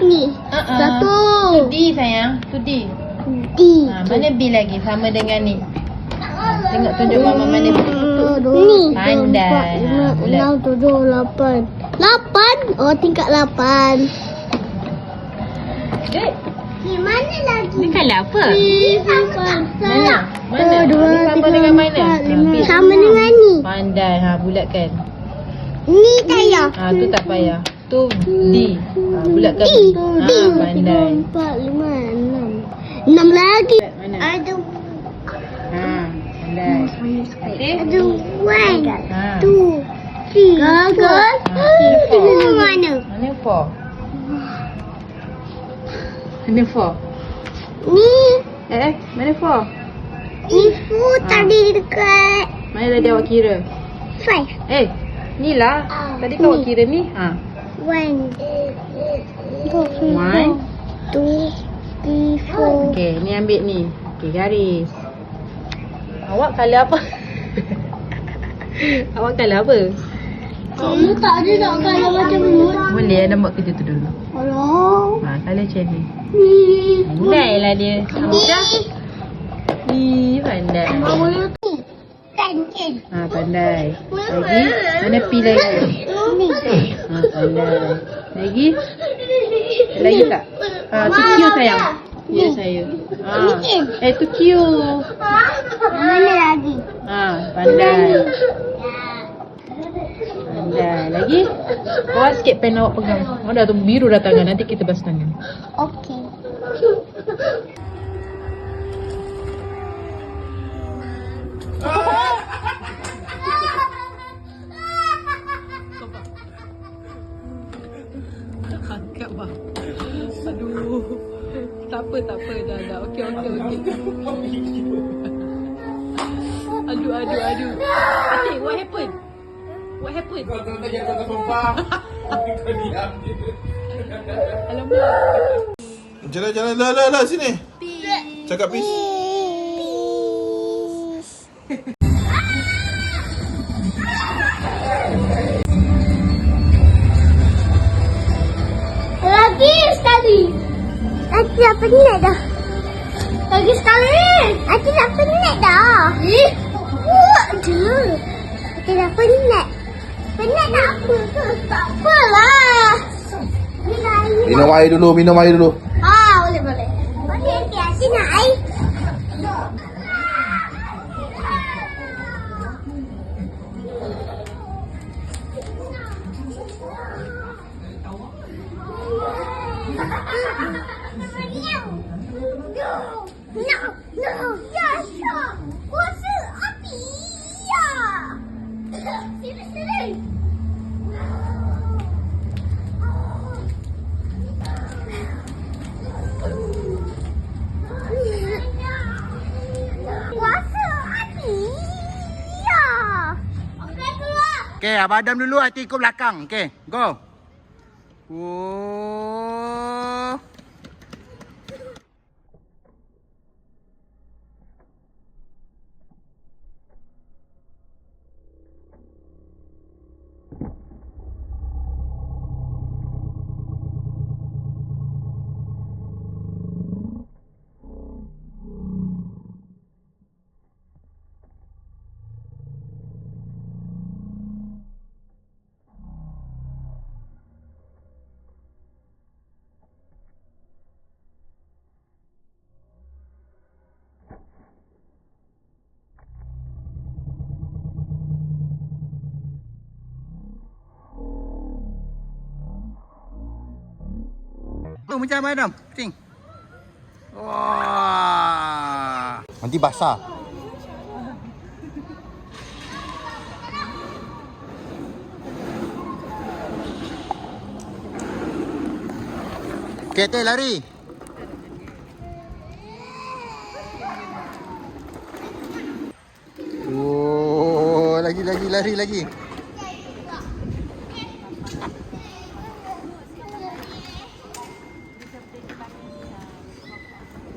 Ni. Satu. Tu D sayang. Tu D. D. Mana B lagi sama dengan ni? Tengok tunjuk mama mana B. Ni. Pandai. 6, 7, 8. 8? Oh, tingkat 8. Ni mana lagi? Ni kalah apa? Mana? Mana? Ni sama dengan mana? Sama dengan ni. Pandai. Bulatkan. Ni saya. Tu tak payah. Tu D. Bulatkan. D. Pandai. 4, 5, 6. 6 lagi. Mana? Ada. Pandai. Okey. Ada 1, Ha. 2, 3. Gagal. Mana? Mana 4? Mana 4? Ni. Mana 4? Ni food tadi dekat Mana tadi awak kira? 5. Ni lah. Tadi kau awak kira ni. 1, 1. 2, 3, 4. Okey, ni ambil ni. Okey, garis. Awak colour apa? Awak colour apa? Kamu tak ada nak kalau macam ni. Boleh ada buat kerja tu dulu. Hello. Colour macam ni. Ni. Pandai lah dia. Mudah. Pandai. Boleh tu. Kancil. Pandai. Lagi? Mana P lagi? Ni. Pandai. Lagi? Lagi tak? Tu Q sayang. Ya saya. Tu Q. Mana lagi? Pandai. Pandai. Lagi? Bawa sikit pen awak pegang. Dah tu biru dah tangan. Nanti kita basuh tangan. Okey. Angkat bang. Aduh. Tak apa. Dah. Okey. Aduh. Atik, what happened? Kau tak jangan kau sumpah. Kau diam je. Alamak. Jalan. Lah sini. Cakap peace. Lagi sekali. Aku dah penat dah. Lagi sekali. Aku dah penat dah. Buat je. Aku dah penat. Penat tak apa ke? Tak apalah. Minum air dulu. Boleh. Okey, asyik nak air. No. Ya, Syah. Kuasa api. Ya. Sini. Kuasa api. Ya. Okey, keluar. Okey, Abang Adam dulu, Hati ikut belakang. Okey, go. Oh. Tu macam Abang Adam, pusing. Wah. Nanti basah. Okey, lari. Oh, lagi.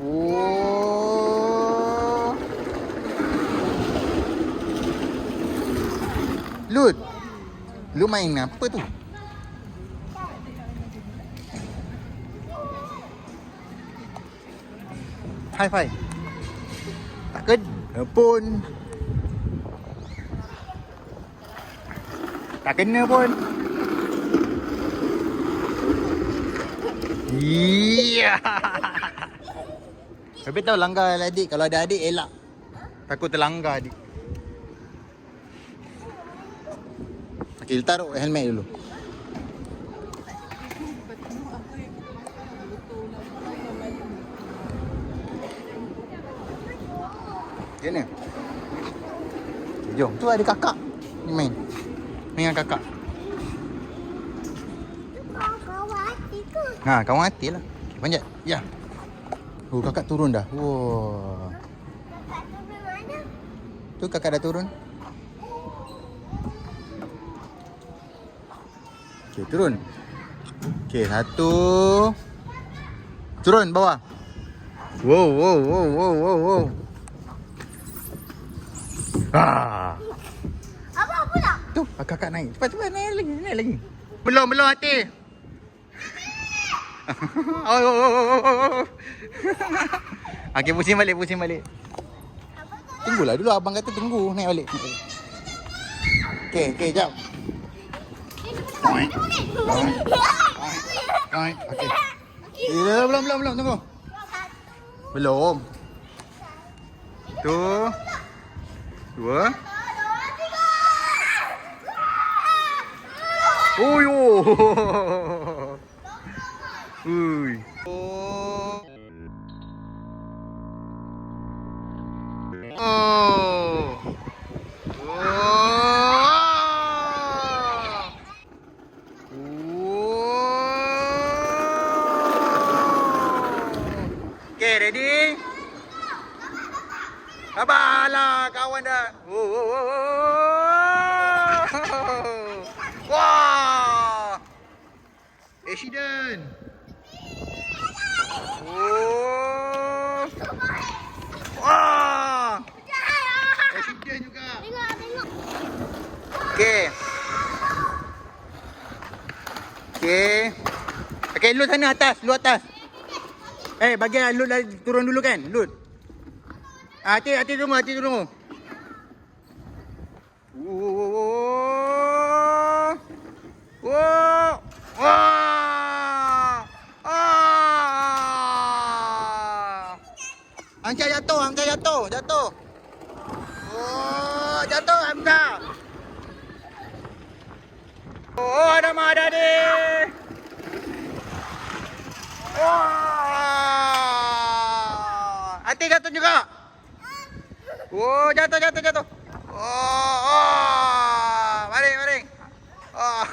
Oh. Lut. Lu main apa tu? high five. Tak kena pun. Tak kena pun. Iya. Tapi tahu langgar adik. Kalau ada adik elak. Takut terlanggar adik. Okay, taruh helmet dulu. Macam mana? Jom, tu ada kakak. Ni main. Main dengan kakak. Kawan hati ke? Ha, kawan hati lah. Okay, panjat. Ya. Oh, kakak turun dah. Wow. Kakak tu mana? Tu kakak dah turun. Okay, turun. Okay, satu. Turun bawah. Wow, wow, wow, wow, wow, wow. Ah. Apa nak? Tu, kakak naik. Cepat naik lagi, naik lagi. Belum hati. Oh, oh, oh, oh, oh. Okey, pusing balik. Tunggulah dulu, abang kata tunggu, naik balik. Okey, jap. Okey. Belum, tunggu. Belum. Tu. Dua. Oh yo. Ui. Oh. Okay, ready? Sabarlah kawan dah. Wah! Accident. Oh. Wah! Accident juga. Tengok. Okey. Okey, Lut sana atas, bagi Lut turun dulu kan, Lut. Hati tunggu. Hamzah jatuh. Oh, jatuh Hamzah. Oh, ada ni. Wah. Hati jatuh juga. Oh, jatuh. Oh. Baring. Oh.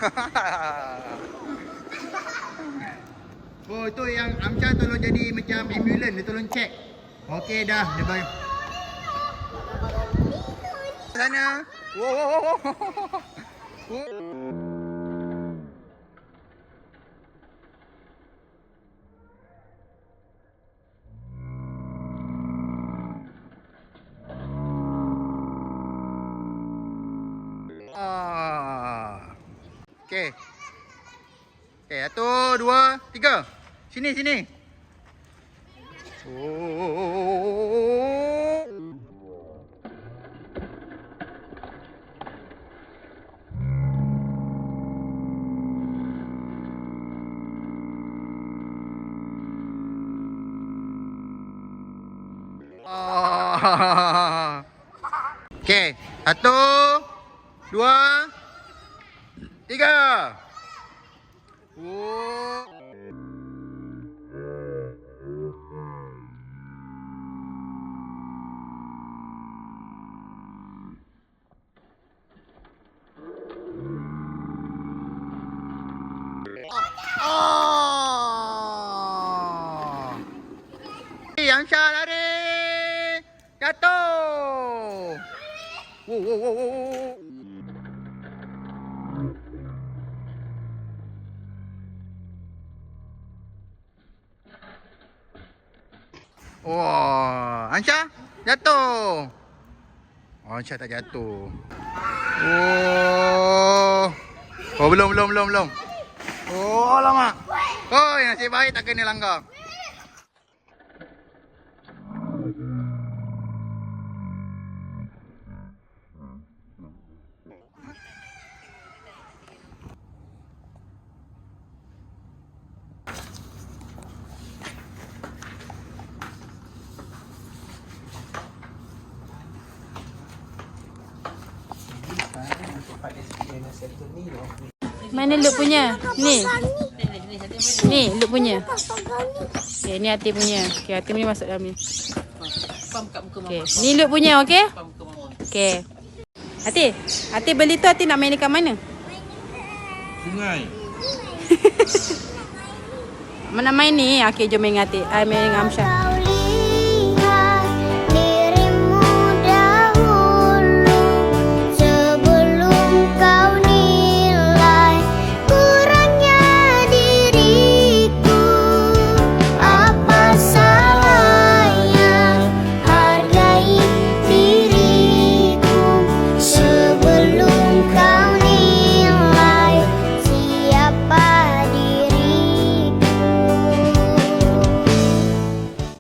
Oh, tu yang Amca tolong jadi macam ambulans, dia tolong check. Okey dah, dia bagi. Sana. Oh. Okey. Okey, 1, 2, 3. Sini. Oh. Okey, 1, 2, 3. Oh. Amca lari. Jatuh. Wow. Wah, Ansha jatuh. Oh, Ansha tak jatuh. Oh, belum. Oh, lama. Oh, nasib baik tak kena langgar. Mana Lut punya? Ni. Ni Lut punya. Okay, ni Hati punya. Okay, Hati punya masuk dalam ni. Okay, ni Lut punya, okay? Okay. Hati, Hati beli tu Hati nak main dekat mana? Sungai. Mana main ni? Okay, jom main dengan Hati. Main dengan Amsyah.